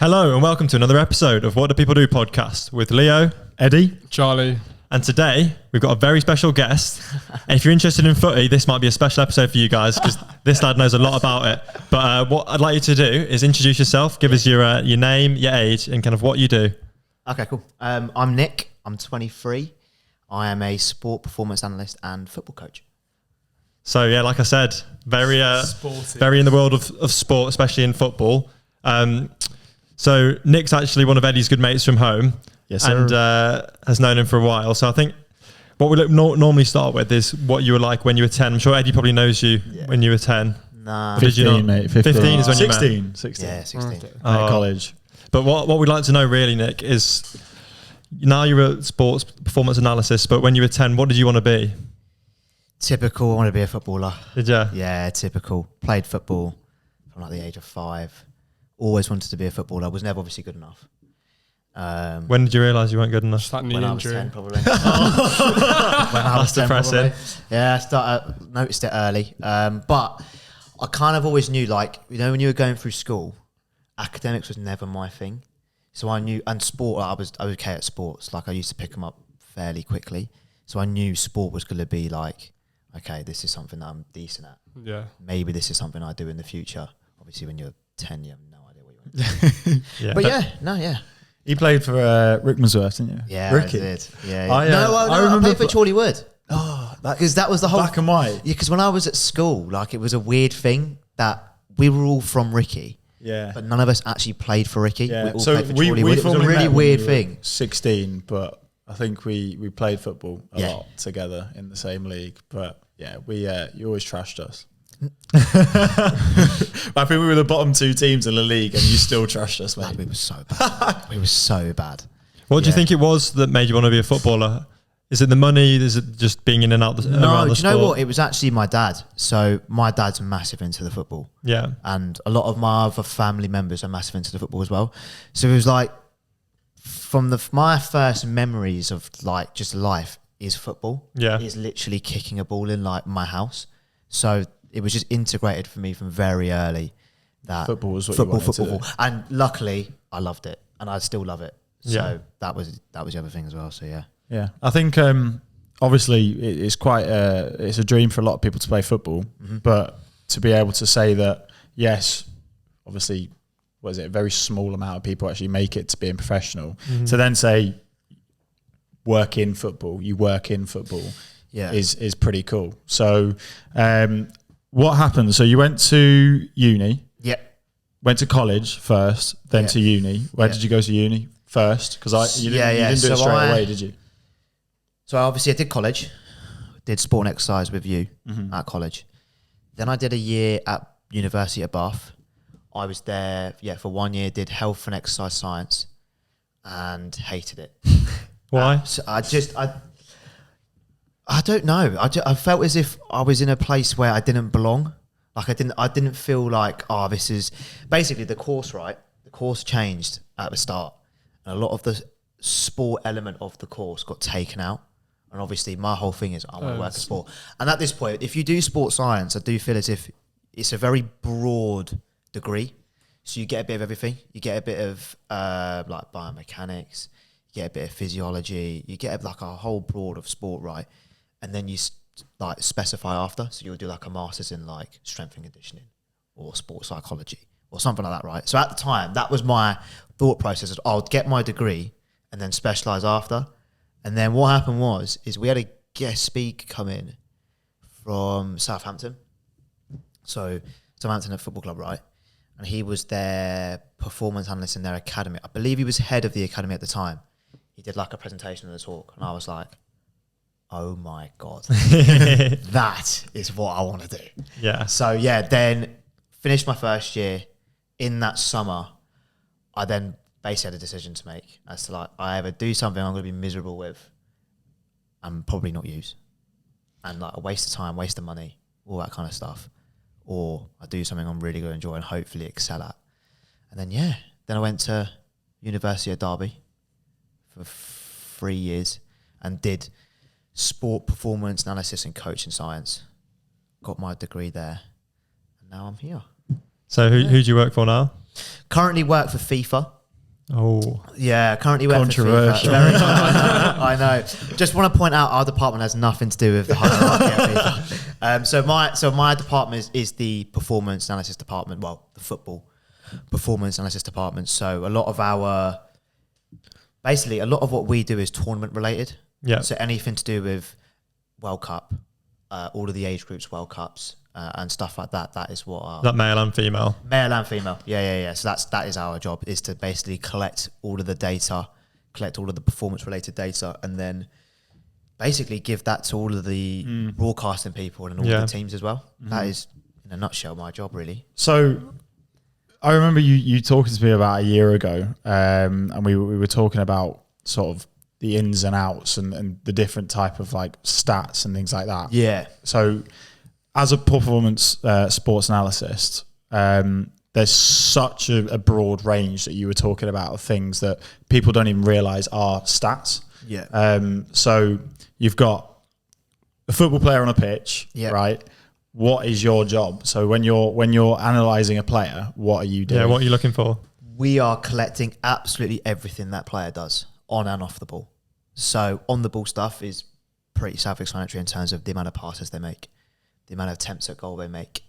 Hello and welcome to another episode of What Do People Do podcast with Leo, Eddie, Charlie. and today we've got a very special guest. And if you're interested in footy, this might be a special episode for you guys because this lad knows a lot about it. But what I'd like you to do is introduce yourself, give us your name, your age, and kind of what you do. Okay, cool. I'm Nick. I'm 23. I am a sport performance analyst and football coach. So yeah, like I said, very in the world of sport, especially in football. So Nick's actually one of Eddie's good mates from home. Yes, sir. And has known him for a while. So I think what we normally start with is what you were like when you were 10. I'm sure Eddie probably knows you when you were 10. Nah. 15, mate. 15 is when you met. 16. Yeah, 16. At college. But what we'd like to know really, Nick, is now you're a sports performance analysis, but when you were 10, what did you want to be? Typical. I want to be a footballer. Did you? Yeah, typical. Played football from like the age of 5. Always wanted to be a footballer. I was never obviously good enough. When did you realise you weren't good enough? Just that knee When I injury. was 10, probably. When I was 10, depressing. probably. Yeah, I noticed it early. But I kind of always knew, like, you know, when you were going through school, academics was never my thing. So I knew, and sport, I was okay at sports. Like, I used to pick them up fairly quickly. So I knew sport was going to be like, okay, this is something that I'm decent at. Yeah. Maybe this is something I do in the future. Obviously, when you're 10, you have no idea what you want to do. Yeah. But yeah. You played for Rickmansworth, didn't you? Yeah, Ricky. I did. Yeah. I I played for Chorley Wood. Oh, Because that was the whole... black and white. Yeah, because when I was at school, like, it was a weird thing that we were all from Ricky, Yeah. but none of us actually played for Ricky. Yeah. We all So played for Chorley Wood. It was a formally really met when weird we were thing. 16, but I think we played football a Yeah. lot together in the same league. But yeah, you always trashed us. I think we were the bottom 2 teams in the league, and you still trashed us, mate. We were so bad. We were so bad. What do you think it was that made you want to be a footballer? Is it the money? Is it just being in and out around the No, do you know sport? what? It was actually my dad. So my dad's massive into the football. Yeah. And a lot of my other family members are massive into the football as well. So it was like, from my first memories of like just life is football. Yeah. Is literally kicking a ball in like my house. So it was just integrated for me from very early that Football was what you wanted to do. And luckily I loved it and I still love it. So Yeah. that was the other thing as well. So yeah. Yeah, I think obviously it's quite it's a dream for a lot of people to play football, but to be able to say that, yes, obviously, what is it, a very small amount of people actually make it to being professional. To then say, work in football, Yeah. is pretty cool. So what happened? So you went to uni, Yeah. went to college first, then Yeah. to uni. Where Yeah. did you go to uni first? Because you didn't do So it straight away, did you? So obviously I did college, did sport and exercise with you at college. Then I did a year at University of Bath. I was there, for 1 year, did health and exercise science and hated it. Why? So I don't know. I felt as if I was in a place where I didn't belong. Like I didn't feel like, this is basically the course, right? The course changed at the start. And a lot of the sport element of the course got taken out. And obviously my whole thing is I want to work in sport. And at this point, if you do sports science, I do feel as if it's a very broad degree. So you get a bit of everything. You get a bit of like biomechanics, you get a bit of physiology, you get like a whole broad of sport, right? And then you like specify after. So you'll do like a master's in like strength and conditioning or sports psychology or something like that, right? So at the time, that was my thought process. I'll get my degree and then specialize after. And then what happened is we had a guest speaker come in from Southampton. So Southampton Football Club, right? And he was their performance analyst in their academy. I believe he was head of the academy at the time. He did like a presentation and a talk. And I was like, oh my God, that is what I want to do. Yeah. So yeah, then finished my first year. In that summer, I then basically had a decision to make as to like, I either do something I'm going to be miserable with and probably not use, and like a waste of time, waste of money, all that kind of stuff, or I do something I'm really going to enjoy and hopefully excel at. And then then I went to University of Derby for 3 years and did sport performance analysis and coaching science. Got my degree there, and now I'm here. So who do you work for now? Currently work for FIFA. Oh, Yeah, currently work for FIFA. Controversial. I know. Just want to point out our department has nothing to do with the hierarchy at FIFA. So my department is the performance analysis department. Well, the football performance analysis department. So a lot of what we do is tournament related. yeah. So anything to do with World Cup, all of the age groups World Cups and stuff like that. That is what our That male and female. male and female. Yeah. So that is our job, is to basically collect all of the data, collect all of the performance related data, and then basically give that to all of the broadcasting people and all of the teams as well. That is, in a nutshell, my job really. So I remember you talking to me about a year ago, and we were talking about sort of the ins and outs and the different type of like stats and things like that. Yeah. So as a performance sports analyst, there's such a broad range that you were talking about of things that people don't even realize are stats. Yeah. So you've got a football player on a pitch, right? What is your job? So when you're analyzing a player, what are you doing? Yeah, what are you looking for? We are collecting absolutely everything that player does on and off the ball. So on the ball stuff is pretty self-explanatory in terms of the amount of passes they make, the amount of attempts at goal they make,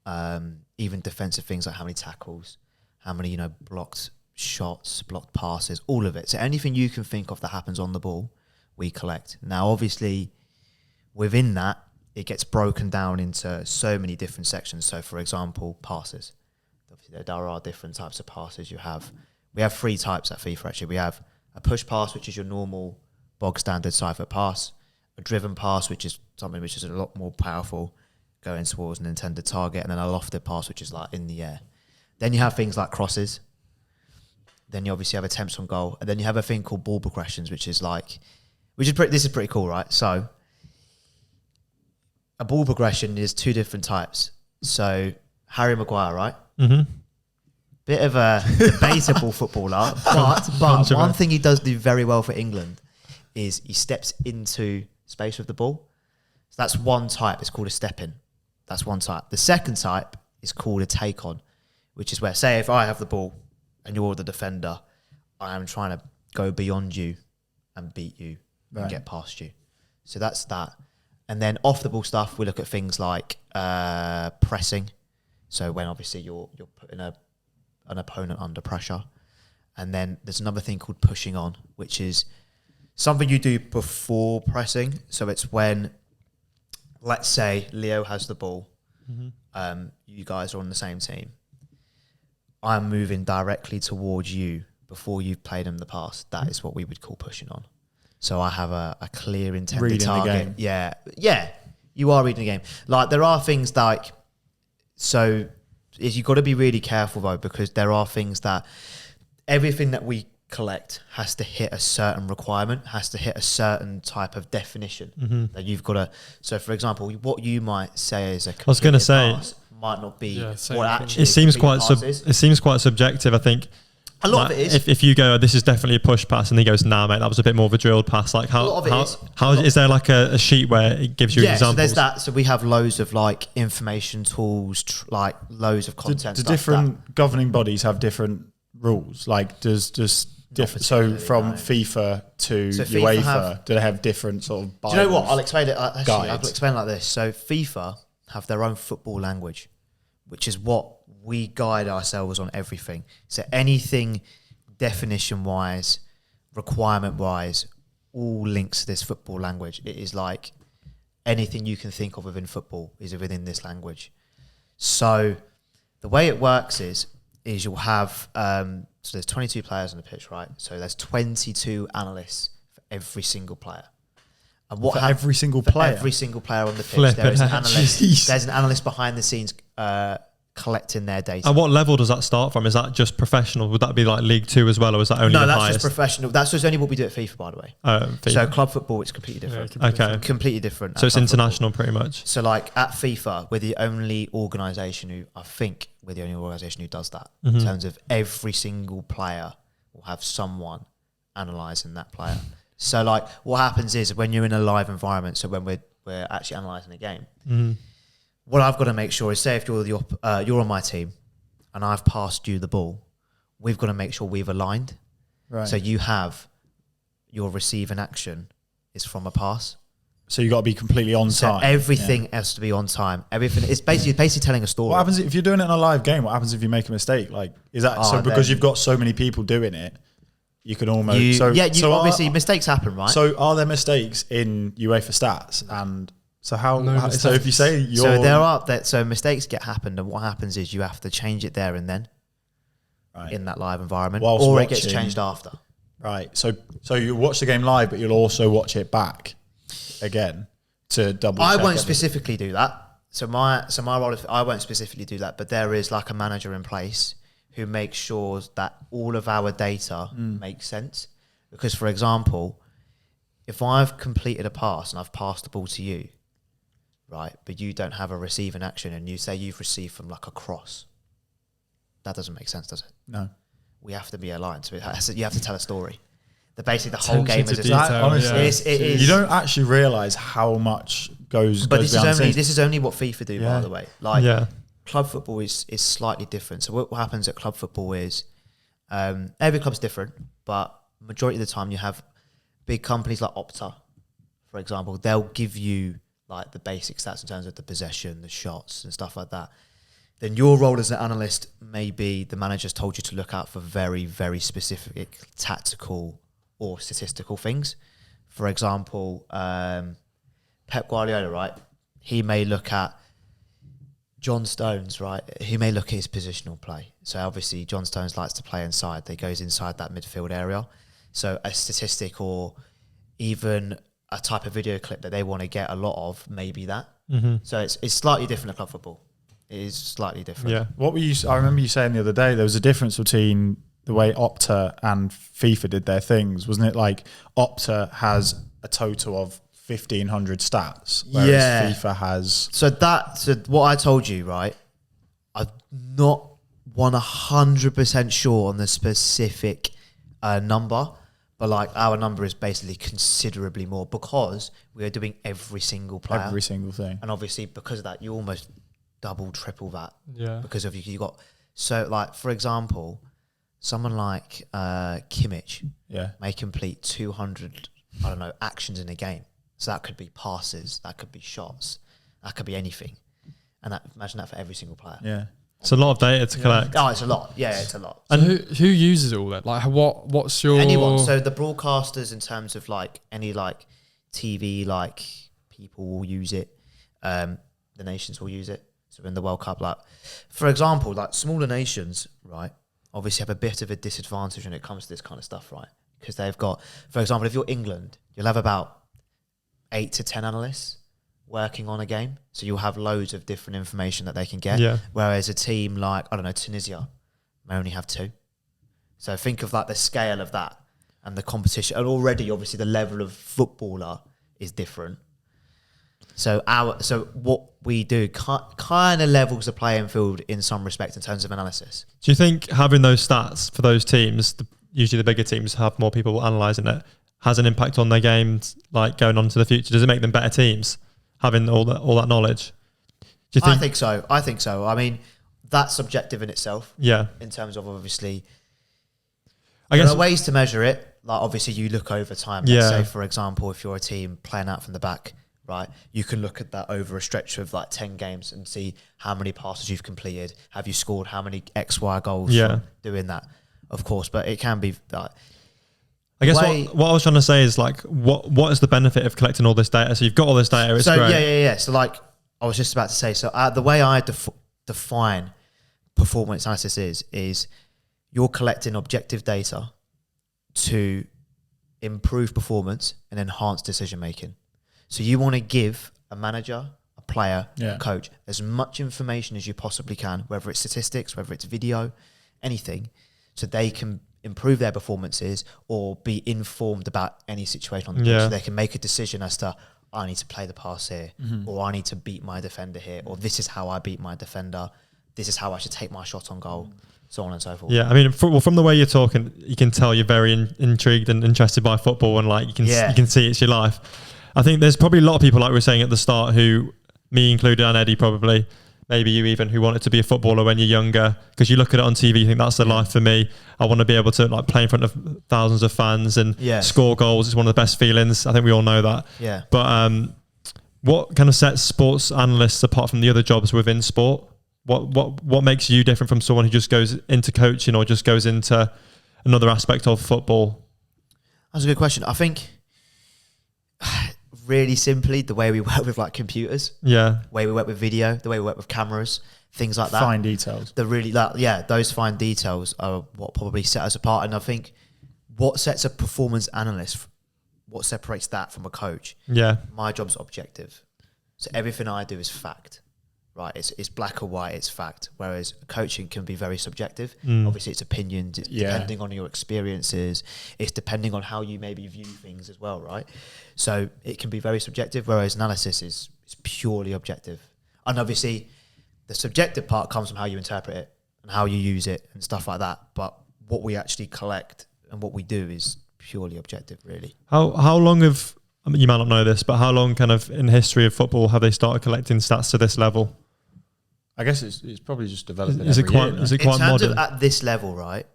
even defensive things like how many tackles, how many, blocked shots, blocked passes, all of it. So anything you can think of that happens on the ball, we collect. Now, obviously, within that, it gets broken down into so many different sections. So, for example, passes. Obviously, there are different types of passes you have. We have 3 types at FIFA, actually. We have a push pass, which is your normal bog standard side-foot pass, a driven pass, which is something which is a lot more powerful, going towards an intended target, and then a lofted pass, which is like in the air. Then you have things like crosses. Then you obviously have attempts on goal, and then you have a thing called ball progressions, this is pretty cool, right? So a ball progression is 2 different types. So Harry Maguire, right? Mm-hmm. Bit of a debatable footballer, but one thing he does do very well for England is he steps into space with the ball. So that's one type. It's called a step in. That's one type. The second type is called a take on, which is where, say, if I have the ball and you're the defender, I am trying to go beyond you and beat you and get past you. So that's that. And then off the ball stuff, we look at things like pressing. So when obviously you're putting an opponent under pressure. And then there's another thing called pushing on, which is something you do before pressing. So it's when, let's say, Leo has the ball. Mm-hmm. You guys are on the same team. I'm moving directly towards you before you've played him the pass. That is what we would call pushing on. So I have a clear intended reading target. the game. Yeah, you are reading the game. Like, there are things like, so you've got to be really careful though, because there are things that everything that we collect has to hit a certain requirement, has to hit a certain type of definition that you've got to. So, for example, what you might say is a completed I was going to say pass might not be same what thing. actually it seems a quite complete pass is. it seems quite subjective. I think A lot of it is. If you go, this is definitely a push pass, and he goes, nah, mate, that was a bit more of a drilled pass. Like A lot of it is. how is there like a sheet where it gives you Yeah, so examples? there's that. So we have loads of like information tools, like loads of content. Do stuff different governing bodies have different rules? Like does different? So particularly, from no. FIFA to So FIFA UEFA, do they have different sort of? Do you know what? Bibles? I'll explain it. Actually, I'll Guides. explain it like this. So FIFA have their own football language, which is what we guide ourselves on everything. So anything definition-wise, requirement-wise, all links to this football language. It is like anything you can think of within football is within this language. So the way it works is you'll have, so there's 22 players on the pitch, right? So there's 22 analysts for every single player. And what For hap- every single for player? every single player on the pitch, Flipping there is an heck. analyst. Jeez. There's an analyst behind the scenes collecting their data. At what level does that start from? Is that just professional? Would that be like League 2 as well, or is that only No, the that's highest? just professional. That's just only what we do at FIFA, by the way. FIFA. So club football, it's completely different. Okay. Completely different. So at it's club international pretty much. football. So like at FIFA, we're the only organisation who, I think we're the only organisation who does that. In terms of every single player will have someone analysing that player. So like what happens is when you're in a live environment, so when we're actually analysing a game, what I've got to make sure is, say if you're on my team, and I've passed you the ball, we've got to make sure we've aligned. Right. So you have your receiving action is from a pass. So you got to be completely on time. So everything has to be on time. Everything is basically telling a story. What happens if you're doing it in a live game? What happens if you make a mistake? Like, is that so because you've got so many people doing it, you can almost obviously mistakes happen, right? So are there mistakes in UEFA stats? And so so if you say so mistakes happened, and what happens is you have to change it there and then, in that live environment, or it gets changed after. Right. So you watch the game live, but you'll also watch it back again to double check. I won't specifically do that. So my role is I won't specifically do that, but there is like a manager in place who makes sure that all of our data makes sense. Because, for example, if I've completed a pass and I've passed the ball to you, right, but you don't have a receiving action, and you say you've received from like a cross, that doesn't make sense, does it? No. We have to be aligned. So you have to tell a story. Basically, the whole game is honestly, it is. You don't actually realise how much goes. But this is only what FIFA do, by the way. Like club football is slightly different. So what happens at club football is every club's different, but majority of the time you have big companies like Opta, for example. They'll give you like the basic stats in terms of the possession, the shots, and stuff like that. Then your role as an analyst, maybe the manager's told you to look out for very, very specific tactical or statistical things. For example, Pep Guardiola, right? He may look at John Stones, right? He may look at his positional play. So obviously John Stones likes to play inside. They goes inside that midfield area. So a statistic or even a type of video clip that they want to get a lot of, maybe that. Mm-hmm. So it's slightly different at club football. It is slightly different. Yeah. I remember you saying the other day there was a difference between the way Opta and FIFA did their things, wasn't it? Like Opta has a total of 1,500 stats, whereas FIFA has. So what I told you, right? I'm not 100% sure on the specific number, but like our number is basically considerably more because we are doing every single player, every single thing, and obviously because of that, you almost double, triple that. Yeah. Because of you got like for example. Someone like Kimmich may complete 200, actions in a game. So that could be passes, that could be shots, that could be anything. And imagine that for every single player. Yeah. It's a lot of data to collect. Oh, it's a lot. Yeah, it's a lot. And who uses all that? Like, what's your... Anyone. So the broadcasters, in terms of like any like TV, like people will use it. The nations will use it. So in the World Cup, like, for example, like smaller nations, right, obviously have a bit of a disadvantage when it comes to this kind of stuff, right? Because they've got, for example, if you're England, you'll have about 8 to 10 analysts working on a game. So you'll have loads of different information that they can get. Yeah. Whereas a team like, Tunisia may only have 2. So think of like the scale of that and the competition. And already, obviously, the level of footballer is different. So what we do kind of levels the playing field in some respect in terms of analysis. Do you think having those stats for those teams, usually the bigger teams have more people analysing it, has an impact on their games, like going on to the future? Does it make them better teams, having all that knowledge? Do you think? I think so. I mean, that's subjective in itself. Yeah. In terms of obviously, there are ways to measure it. Like obviously, you look over time. Let's say, for example, if you're a team playing out from the back, right, you can look at that over a stretch of like 10 games and see how many passes you've completed. Have you scored how many XY goals from doing that? Of course, but it can be like. I guess what I was trying to say is like, what is the benefit of collecting all this data? So you've got all this data. It's great. Yeah. So like I was just about to say, so the way I define performance analysis is you're collecting objective data to improve performance and enhance decision making. So you want to give a manager, a player, a coach as much information as you possibly can, whether it's statistics, whether it's video, anything, so they can improve their performances or be informed about any situation on the pitch. So they can make a decision as to, I need to play the pass here, or I need to beat my defender here, or this is how I beat my defender, this is how I should take my shot on goal, so on and so forth. Yeah, I mean, from the way you're talking, you can tell you're very intrigued and interested by football, and like you can see it's your life. I think there's probably a lot of people, like we were saying at the start, who, me included and Eddie probably, maybe you even who wanted to be a footballer when you're younger, because you look at it on TV, you think that's the life for me. I want to be able to like play in front of thousands of fans and score goals. It's one of the best feelings. I think we all know that. Yeah. But what kind of sets sports analysts apart from the other jobs within sport? What makes you different from someone who just goes into coaching or just goes into another aspect of football? That's a good question. I think really simply the way we work with like computers, the way we work with video, the way we work with cameras, things like that. Fine details. Those fine details are what probably set us apart. And I think what sets a performance analyst, what separates that from a coach? Yeah. My job's objective. So everything I do is fact, right? It's black or white, it's fact. Whereas coaching can be very subjective. Obviously it's opinions, it's depending on your experiences, it's depending on how you maybe view things as well, right? So it can be very subjective, whereas analysis is purely objective. And obviously the subjective part comes from how you interpret it and how you use it and stuff like that. But what we actually collect and what we do is purely objective, really. How long have, I mean, you might not know this, but how long kind of in the history of football have they started collecting stats to this level? I guess it's probably just developing. Is it quite modern? At this level, right?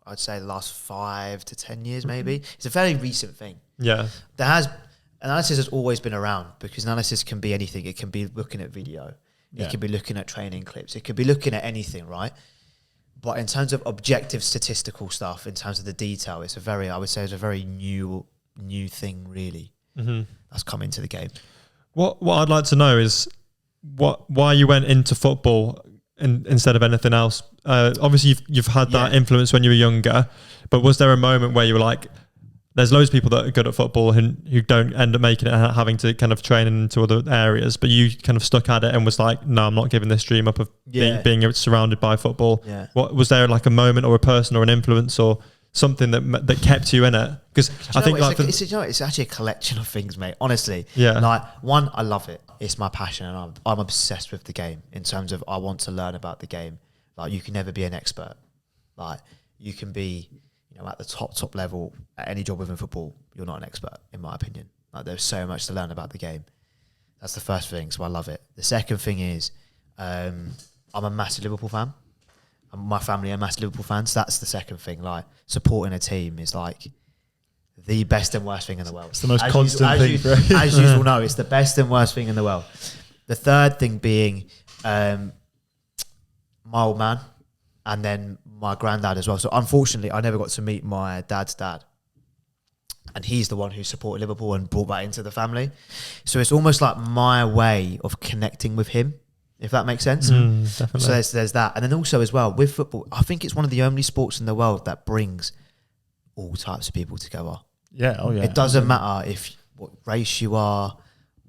I'd say the last 5 to 10 years, maybe. It's a fairly recent thing. Yeah. Analysis has always been around, because analysis can be anything. It can be looking at video. It can be looking at training clips. It could be looking at anything, right? But in terms of objective statistical stuff, in terms of the detail, I would say it's a very new thing, really. That's come into the game. What I'd like to know is why you went into football instead of anything else. Obviously, you've had that influence when you were younger, but was there a moment where you were like, there's loads of people that are good at football who don't end up making it, having to kind of train into other areas, but you kind of stuck at it and was like, no, I'm not giving this dream up of being surrounded by football. Yeah. What was there like a moment or a person or an influence or something that kept you in it? Because I think it's actually a collection of things, mate. Honestly, Like one, I love it. It's my passion, and I'm obsessed with the game. In terms of, I want to learn about the game. Like, you can never be an expert. Like, you can be, at the top level at any job within football. You're not an expert, in my opinion. Like, there's so much to learn about the game. That's the first thing, so I love it. The second thing is, I'm a massive Liverpool fan. My family are massive Liverpool fans. That's the second thing. Like, supporting a team is like the best and worst thing in the world. It's the most constant thing. As you all know, it's the best and worst thing in the world. The third thing being my old man, and then my granddad as well. So unfortunately, I never got to meet my dad's dad. And he's the one who supported Liverpool and brought that into the family. So it's almost like my way of connecting with him, if that makes sense. Definitely. So there's that. And then also as well, with football, I think it's one of the only sports in the world that brings all types of people together. Yeah, oh yeah. It doesn't matter what race you are,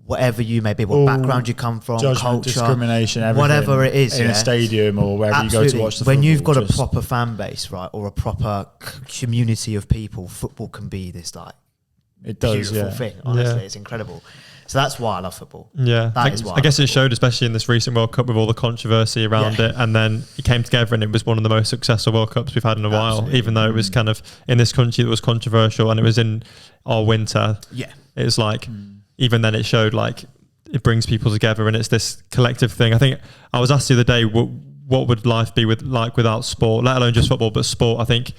whatever you may be, what background you come from, judgment, culture, discrimination, everything, whatever it is. In a stadium or wherever you go to watch the when football. you've got a proper fan base, right, or a proper community of people, football can be this like beautiful thing. Honestly, it's incredible. So that's why I love football. Yeah, that is why I guess it showed, especially in this recent World Cup with all the controversy around it, and then it came together and it was one of the most successful World Cups we've had in a while, even though it was kind of in this country that was controversial and it was in our winter. Yeah. It was like, even then it showed like it brings people together and it's this collective thing. I think I was asked the other day, what would life be like without sport, let alone just football, but sport, I think.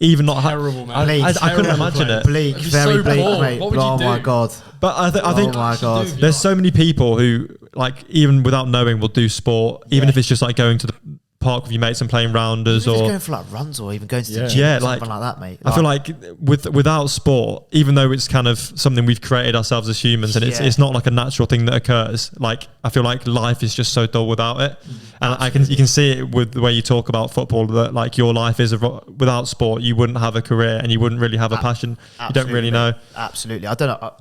Even not terrible, man. I couldn't imagine it. Bleak, very bleak, mate. Oh my god! But I think oh my god, there's so many people who, like, even without knowing, will do sport, even if it's just like going to the park with your mates and playing rounders, or just going for like runs, or even going to the gym, or something like that, mate. I feel like without sport, even though it's kind of something we've created ourselves as humans, and it's not like a natural thing that occurs. Like, I feel like life is just so dull without it, and you can see it with the way you talk about football, that like your life is without sport, you wouldn't have a career and you wouldn't really have a passion. You don't really know. Absolutely, I don't know.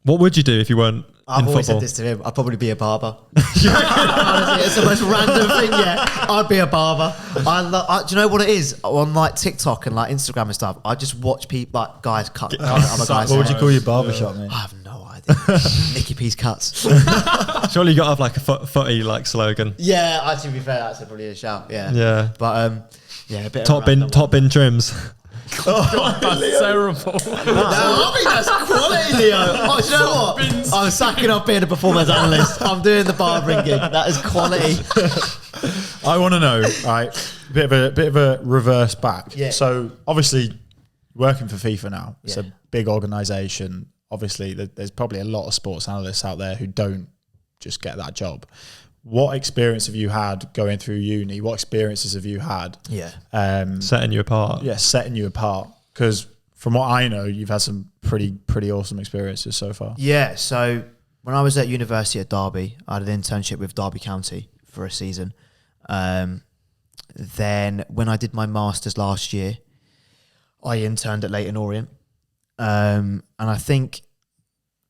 What would you do if you weren't? I've always said this to him. I'd probably be a barber. Honestly, it's the most random thing. Yeah, I'd be a barber. Do you know what it is on like TikTok and like Instagram and stuff? I just watch people, like guys cut other guys. What would you call your barbershop, mate? I have no idea. Nicky P's cuts. Surely you got to have like a footy like slogan. Yeah, to be fair, that's probably a shout. Yeah. Yeah. But yeah, a bit top bin trims. That's terrible. I think that's quality, Leo. Oh, do you know what? I'm sacking up being a performance analyst. I'm doing the barbering gig. That is quality. I want to know, right? Bit of a reverse back. Yeah. So obviously, working for FIFA now, it's Yeah. a big organisation. Obviously, there's probably a lot of sports analysts out there who don't just get that job. What experience have you had going through uni? What experiences have you had? Yeah. Setting you apart. Yeah, setting you apart. Because from what I know, you've had some pretty awesome experiences so far. Yeah. So when I was at university at Derby, I had an internship with Derby County for a season. Then when I did my masters last year, I interned at Leyton Orient. And I think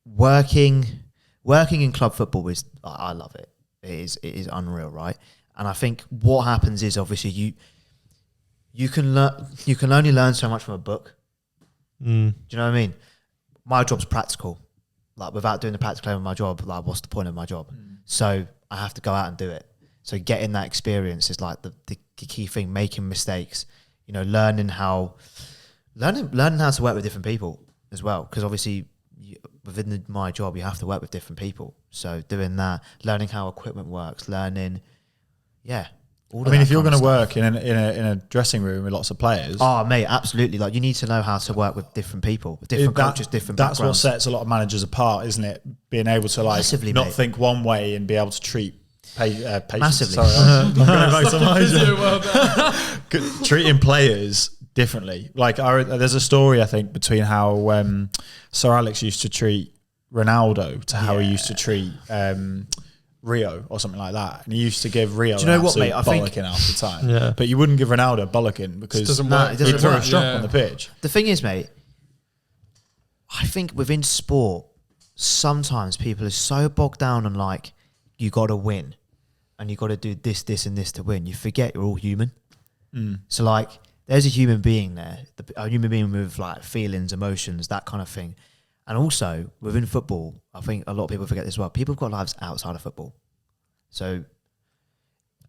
working in club football is, I love it. It is unreal, right? And I think what happens is obviously you can only learn so much from a book. Do you know what I mean? My job's practical. Like without doing the practical element of my job, like what's the point of my job? So I have to go out and do it. So getting that experience is like the key thing. Making mistakes, learning how to work with different people as well. Because obviously within my job, you have to work with different people. So doing that, learning how equipment works, learning, if you're going to work in a dressing room with lots of players, oh mate, absolutely. Like you need to know how to work with different people, different cultures, different that's backgrounds. what sets a lot of managers apart, isn't it? Being able to Massively, not mate. think one way and be able to treat patients. Massively. Sorry, I'm going back to my Physio world there. treating players differently. Like there's a story I think between how Sir Alex used to treat Ronaldo to how he used to treat Rio or something like that, and he used to give Rio Do you know what, mate? I think half the time. Yeah. But you wouldn't give Ronaldo a bollocking because doesn't No, work. it doesn't he'd throw a work. strop Yeah. on the pitch. The thing is, mate, I think within sport, sometimes people are so bogged down on like, you got to win and you got to do this, this, and this to win. You forget you're all human. So like, there's a human being there, a human being with like feelings, emotions, that kind of thing. And also within football, I think a lot of people forget this as well. People have got lives outside of football. So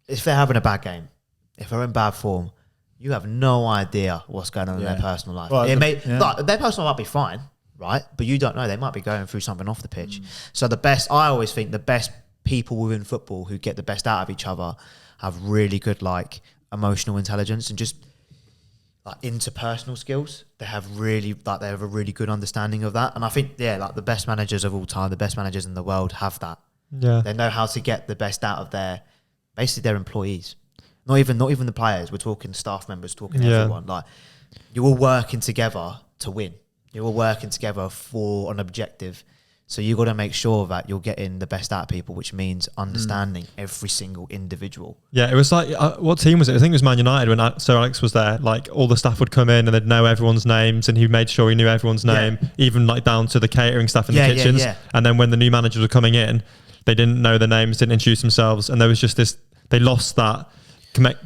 if they're having a bad game, if they're in bad form, you have no idea what's going on in their personal life. Well, Like, their personal life might be fine, right? But you don't know. They might be going through something off the pitch. So I always think the best people within football who get the best out of each other have really good like emotional intelligence and just like interpersonal skills. They have a really good understanding of that. And I think, like the best managers of all time, the best managers in the world have that. Yeah. They know how to get the best out of their employees. Not even the players. We're talking staff members, talking everyone. Like you're all working together to win. You're all working together for an objective. So you got to make sure that you're getting the best out of people, which means understanding every single individual. Yeah, it was like, what team was it? I think it was Man United when Sir Alex was there. Like all the staff would come in and they'd know everyone's names, and he made sure he knew everyone's name, even like down to the catering staff in the kitchens. Yeah. And then when the new managers were coming in, they didn't know their names, didn't introduce themselves, and there was just this. They lost that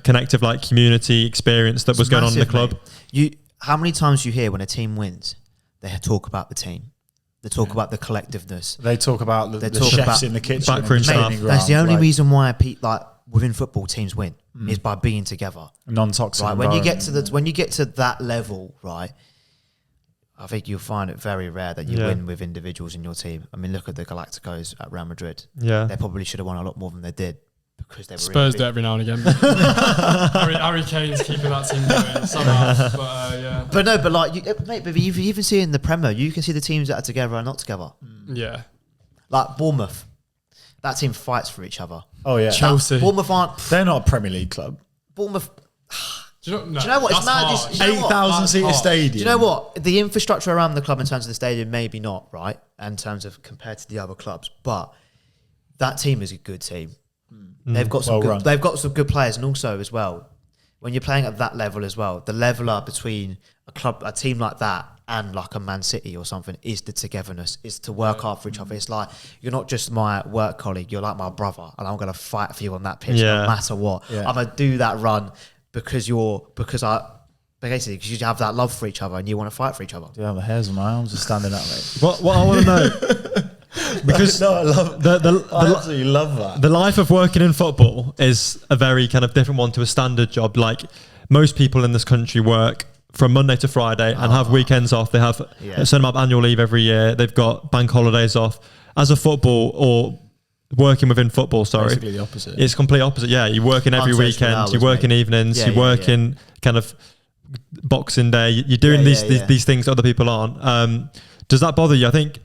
connective like community experience that was going on in the club. Mate. How many times you hear when a team wins, they talk about the team. They talk about the collectiveness. They talk about the talk chefs about in the kitchen, backroom and the staff. training That's the ground, only reason why within football teams win is by being together. non-toxic. Right, when you get to that level, right, I think you'll find it very rare that you win with individuals in your team. I mean, look at the Galacticos at Real Madrid. Yeah. They probably should have won a lot more than they did because they were Spurs do it every now and again. Harry Kane's keeping that team going somehow. But But mate, but you even see in the Premier, you can see the teams that are together and not together. yeah. Like Bournemouth, that team fights for each other. Oh yeah, Chelsea. Bournemouth aren't. they're not a Premier League club. Bournemouth. Do you know, Do you know what? It's that's mad. harsh. You know what? 8,000 seater That's stadium. Do you know what? The infrastructure around the club in terms of the stadium, maybe not, right? In terms of compared to the other clubs. But that team is a good team. They've got some Well run. they've got some good players, and also as well, when you're playing at that level as well, the leveler between a team like that and like a Man City or something is the togetherness, is to work hard for each other. It's like you're not just my work colleague, you're like my brother, and I'm gonna fight for you on that pitch no matter what. Yeah. I'm gonna do that run because you have that love for each other and you want to fight for each other. Yeah, the hairs on my arms are standing up, mate. What I want to know, because No, I love I absolutely love that. the life of working in football is a very kind of different one to a standard job. Like most people in this country work from Monday to Friday and have weekends off. They have a certain amount of annual leave every year. They've got bank holidays off. As a football or working within football, Basically the opposite. It's complete opposite. Yeah, you're working every Unsociable weekend. hours, You're working evenings. Yeah, you're working kind of Boxing Day. You're doing these things that other people aren't. Does that bother you? I think,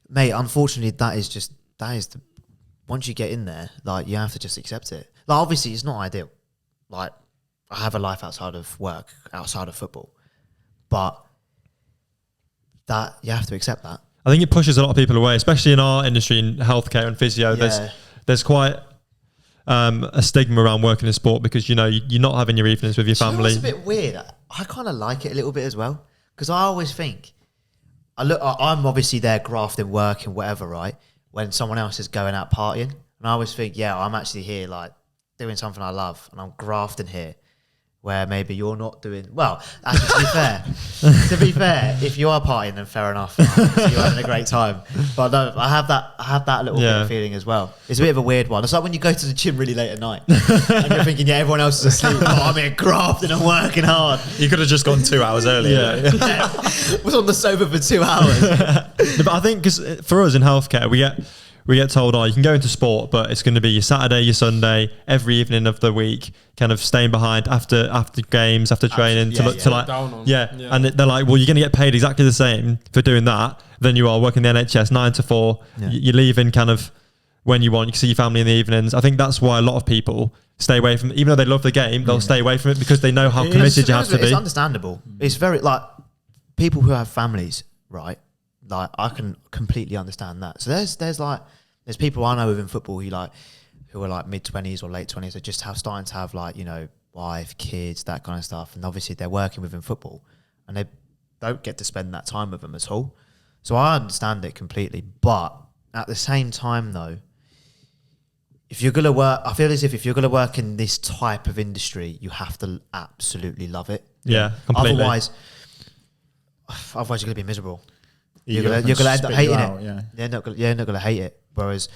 mate, unfortunately, that is the once you get in there, like, you have to just accept it. Like, obviously, it's not ideal. Like, I have a life outside of work, outside of football, but that you have to accept that. I think it pushes a lot of people away, especially in our industry, in healthcare and physio. There's quite a stigma around working in sport because, you know, you're not having your evenings with your family. It's a bit weird. I kind of like it a little bit as well, because I always think, I'm obviously there grafting, working, whatever, right? When someone else is going out partying, and I always think, yeah, I'm actually here, like, doing something I love, and I'm grafting here, where maybe you're not doing well. Actually, to be fair, if you are partying, then fair enough. You're having a great time. But no, I have that little bit of feeling as well. It's a bit of a weird one. It's like when you go to the gym really late at night, and you're thinking, yeah, everyone else is asleep. Oh, I'm here grafting and working hard. You could have just gone 2 hours earlier. Was on the sofa for 2 hours. But I think because for us in healthcare, we get told, oh, you can go into sport, but it's going to be your Saturday, your Sunday, every evening of the week, kind of staying behind after games, after training, and they're like, well, you're going to get paid exactly the same for doing that than you are working the NHS 9 to 4. Yeah. You're leaving kind of when you want. You can see your family in the evenings. I think that's why a lot of people stay away from it. Even though they love the game, they'll stay away from it because they know how committed you have to be. It's understandable. It's very, like, people who have families, right? Like, I can completely understand that. So there's people I know within football who are like mid-20s or late 20s, are just starting to have, like, you know, wife, kids, that kind of stuff. And obviously they're working within football and they don't get to spend that time with them at all. So I understand it completely. But at the same time, though, if you're going to work, I feel as if you're going to work in this type of industry, you have to absolutely love it. Yeah, completely. Otherwise you're going to be miserable. You're going to end up hating it. Yeah. You're not going to hate it. Whereas,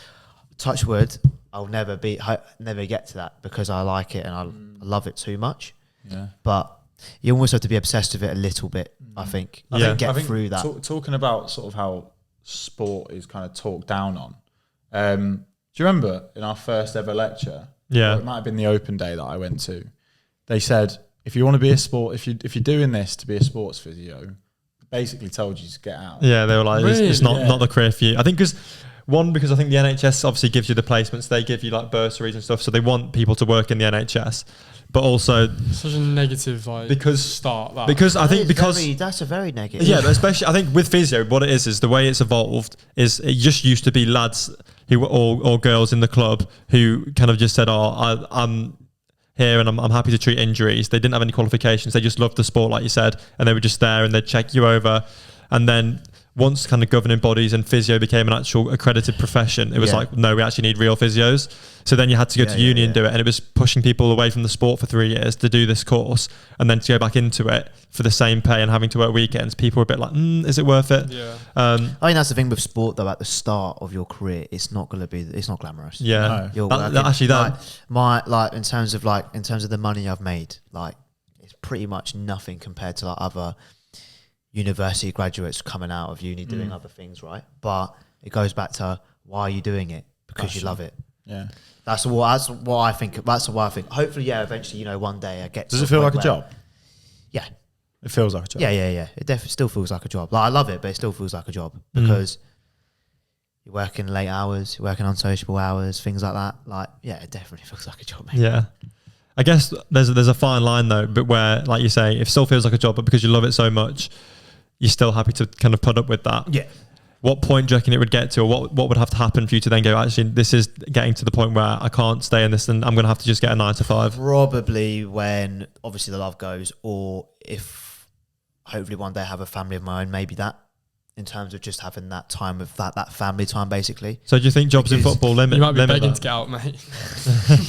touch wood, I'll never get to that because I like it and I love it too much. Yeah. But you almost have to be obsessed with it a little bit, I think. I think through that. Talking about sort of how sport is kind of talked down on. Do you remember in our first ever lecture? Yeah. It might have been the open day that I went to. They said, if you want to be a sport, if you're doing this to be a sports physio, basically told you to get out. Yeah, they were like, it's not the career for you. I think because I think the NHS obviously gives you the placements, they give you like bursaries and stuff, so they want people to work in the NHS. But also such a negative start. That's a very negative. Yeah, but especially I think with physio, what it is the way it's evolved is it just used to be lads who were or girls in the club who kind of just said, oh, I'm here and I'm happy to treat injuries. They didn't have any qualifications. They just loved the sport, like you said, and they were just there and they'd check you over. And then once kind of governing bodies and physio became an actual accredited profession, it was like, no, we actually need real physios. So then you had to go to uni and do it. And it was pushing people away from the sport for 3 years to do this course and then to go back into it for the same pay and having to work weekends. People were a bit like, is it worth it? Yeah. I think that's the thing with sport though, at the start of your career, it's not glamorous. Yeah. No. In terms of the money I've made, like, it's pretty much nothing compared to like other university graduates coming out of uni doing other things, right? But it goes back to, why are you doing it? Because you love it. Yeah. That's what I think. Hopefully, eventually, one day I get to. Does it feel like a job? Yeah. It feels like a job. Yeah. It definitely still feels like a job. Like, I love it, but it still feels like a job because you're working late hours, you're working unsociable hours, things like that. Like, yeah, it definitely feels like a job, mate. Yeah. I guess there's a fine line though, but where, like you say, it still feels like a job, but because you love it so much, you're still happy to kind of put up with that. Yeah. What point do you reckon it would get to, or what would have to happen for you to then go, actually, this is getting to the point where I can't stay in this and I'm going to have to just get a 9 to 5? Probably when obviously the love goes, or if hopefully one day I have a family of my own, maybe that, in terms of just having that time with that family time, basically. So do you think jobs in football limit? You might be begging to get out, mate.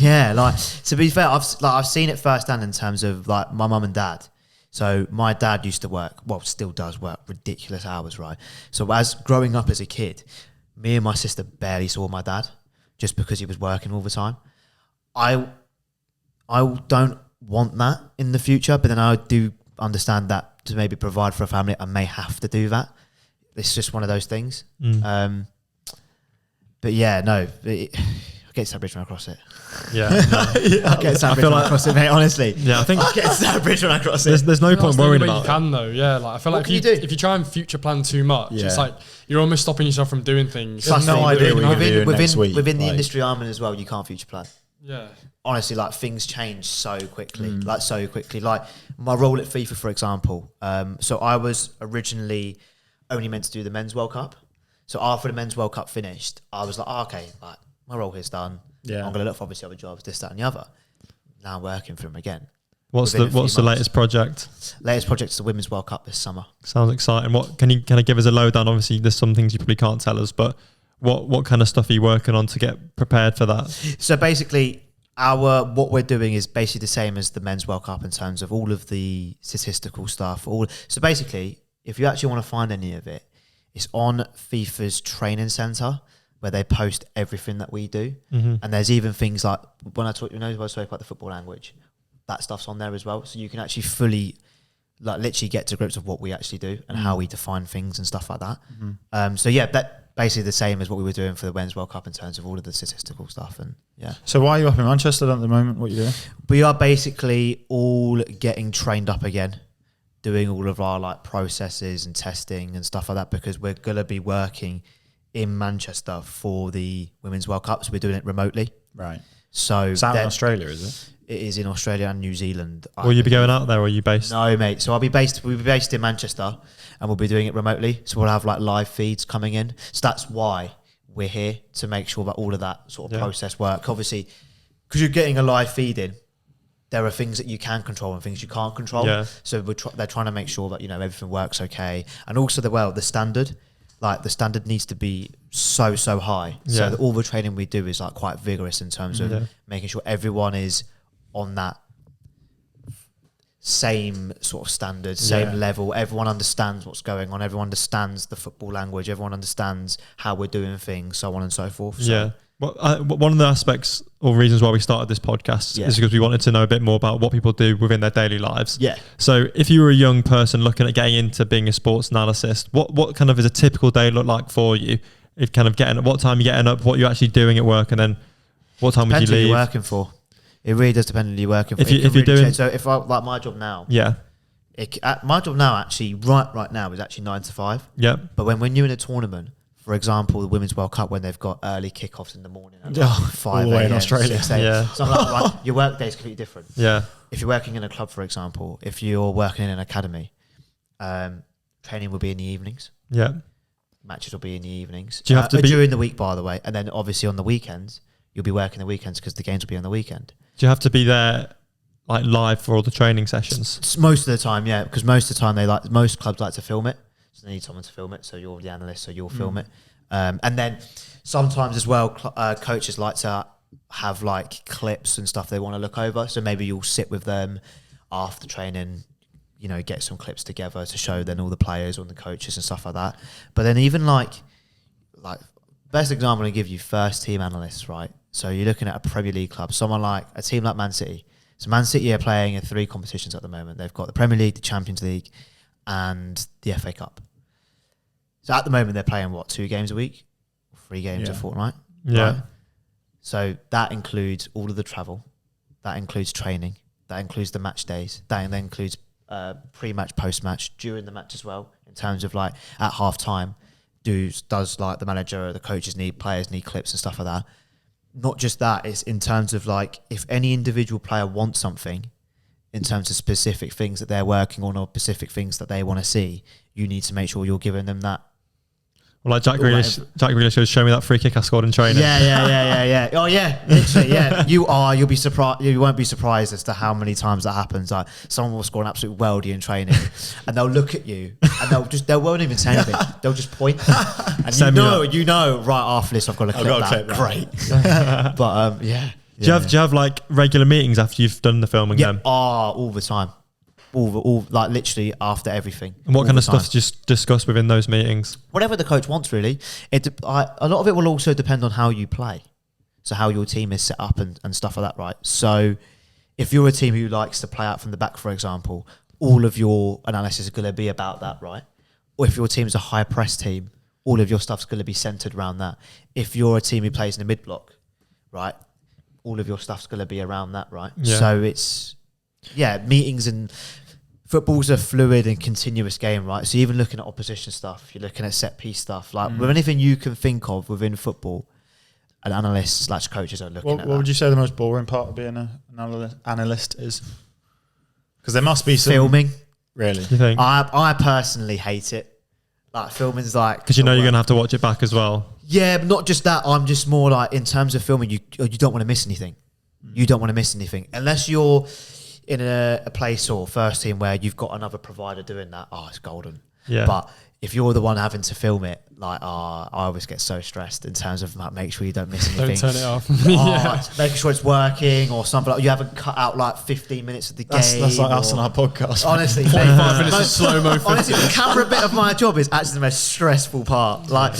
Yeah, like, to be fair, I've seen it firsthand in terms of like my mum and dad. So my dad used to work, well, still does work ridiculous hours, right? So as growing up as a kid, me and my sister barely saw my dad just because he was working all the time. I don't want that in the future, but then I understand that to maybe provide for a family, I may have to do that. It's just one of those things. But yeah, no, I get to that bridge when I cross it. Yeah. I get to that bridge when I cross it, mate, honestly. Yeah, I think I get to that bridge when I cross it. there's no point worrying about you can though, yeah. Like I feel like if you try and future plan too much, it's like you're almost stopping yourself from doing things. Plus, no idea what you're going to do next week. Within the industry I'm in as well, you can't future plan. Yeah. Honestly, like things change so quickly, Like my role at FIFA, for example. So I was originally only meant to do the Men's World Cup. So after the Men's World Cup finished, I was like, okay, like my role here's done. Yeah. I'm going to look for obviously other jobs, this, that, and the other. Now I'm working for them again. What's the latest project? Latest project is the Women's World Cup this summer. Sounds exciting. What can you kind of give us a lowdown? Obviously, there's some things you probably can't tell us, but what kind of stuff are you working on to get prepared for that? So basically, what we're doing is basically the same as the Men's World Cup in terms of all of the statistical stuff. So basically, if you actually want to find any of it, it's on FIFA's training center where they post everything that we do. And there's even things like when I spoke about the football language, that stuff's on there as well. So you can actually fully, like, literally get to grips of what we actually do and how we define things and stuff like that. So yeah, that basically the same as what we were doing for the Men's World Cup in terms of all of the statistical stuff. And yeah. So why are you up in Manchester at the moment? What are you doing? We are basically all getting trained up again, doing all of our like processes and testing and stuff like that, because we're going to be working in Manchester for the Women's World Cup. So we're doing it remotely. Right. So it's out in Australia, is it? It is in Australia and New Zealand. Will you be going out there, or are you based? No, mate. So we'll be based in Manchester, and we'll be doing it remotely. So we'll have like live feeds coming in. So that's why we're here, to make sure that all of that sort of process work. Obviously, because you're getting a live feed in, there are things that you can control and things you can't control. Yeah. So they're trying to make sure that, you know, everything works okay. And also the standard needs to be so high. Yeah. So that all the training we do is like quite vigorous in terms of making sure everyone is on that same sort of standard, same level. Everyone understands what's going on. Everyone understands the football language. Everyone understands how we're doing things, so on and so forth. So, yeah. Well, one of the aspects or reasons why we started this podcast is because we wanted to know a bit more about what people do within their daily lives. Yeah. So if you were a young person looking at getting into being a sports analyst, what kind of is a typical day look like for you? If kind of what time you're getting up, what you're actually doing at work, and then what time would you leave? Depends who you're working for. It really does depend on who you're working for. If you're doing, so if I like my job now, my job now actually right now is actually 9 to 5. Yeah. But when you're in a tournament, for example, the Women's World Cup, when they've got early kickoffs in the morning at 5 a.m. in Australia, something like that, your work day is completely different. Yeah. If you're working in a club, for example, if you're working in an academy, training will be in the evenings. Yeah. Matches will be in the evenings. Do you have to be during the week, by the way, and then obviously on the weekends you'll be working the weekends because the games will be on the weekend. Do you have to be there like live for all the training sessions? Most of the time, yeah, because most of the time most clubs like to film it, so they need someone to film it. So you're the analyst, so you'll film it, and then sometimes as well, coaches like to have like clips and stuff they want to look over. So maybe you'll sit with them after training, you know, get some clips together to show then all the players or the coaches and stuff like that. But then even like best example I give you, first team analysts, right? So you're looking at a Premier League club, someone like a team like Man City. So Man City are playing in 3 competitions at the moment. They've got the Premier League, the Champions League, and the FA Cup. So at the moment they're playing 2 games a week, 3 games a fortnight. Yeah. Right? So that includes all of the travel, that includes training, that includes the match days, that includes pre-match, post-match, during the match as well. In terms of like at half time, does like the manager or the coaches players need clips and stuff like that. Not just that, it's in terms of like if any individual player wants something in terms of specific things that they're working on or specific things that they want to see, you need to make sure you're giving them that. Well, like Jack Grealish was showing me that free kick I scored in training. Yeah. Oh yeah, literally, yeah. You'll be surprised. You won't be surprised as to how many times that happens. Like someone will score an absolute worldie in training, and they'll look at you, and they won't even say anything. They'll just point, and you know, right after this, I've got to clip that. Great, but yeah. Do you have like regular meetings after you've done the filming? Yeah, all the time. All like literally after everything. And what kind of stuff just discussed within those meetings? Whatever the coach wants, really. A lot of it will also depend on how you play, so how your team is set up and stuff like that, right? So if you're a team who likes to play out from the back, for example, all of your analysis is going to be about that, right? Or if your team's a high press team, all of your stuff's going to be centered around that. If you're a team who plays in the mid block, right, all of your stuff's going to be around that, right? Yeah. So it's, meetings and football's a fluid and continuous game, right? So even looking at opposition stuff, you're looking at set piece stuff, like with anything you can think of within football, an analyst / coaches are looking at What would you say the most boring part of being an analyst is? Because there must be some... Filming. Really? You think? I personally hate it. Like filming's like... Because you know you're going to have to watch it back as well. Yeah, but not just that. I'm just more like, in terms of filming, you don't want to miss anything. You don't want to miss anything. Unless you're in a place or first team where you've got another provider doing that, it's golden. Yeah. But if you're the one having to film it, like, I always get so stressed in terms of like, make sure you don't miss anything. Don't turn it off. Making sure it's working or something. Like you haven't cut out like 15 minutes of the game. That's like us on our podcast. Honestly, 45 minutes of slow-mo honestly, the camera bit of my job is actually the most stressful part. Like,